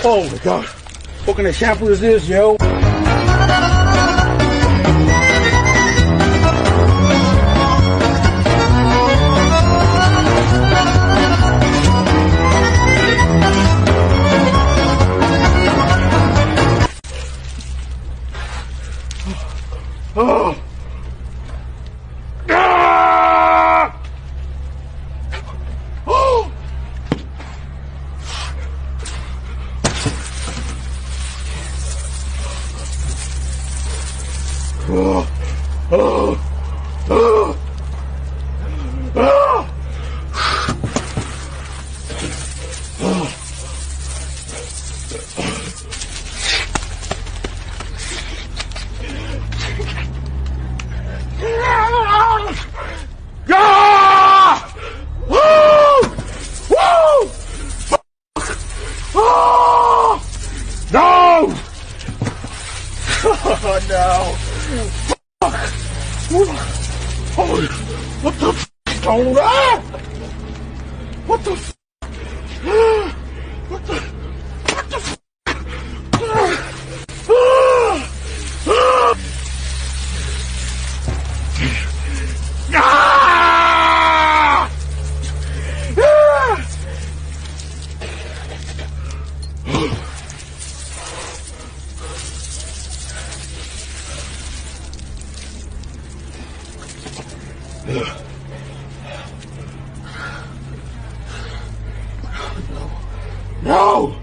Oh my God. What kind of shampoo is this, yo? Oh. Ah! Oh. Oh. Oh. Oh. Oh. No! Oh no! Fuck! Oh, what the f***? Oh, ah! What the f***? What the? What the f***? No!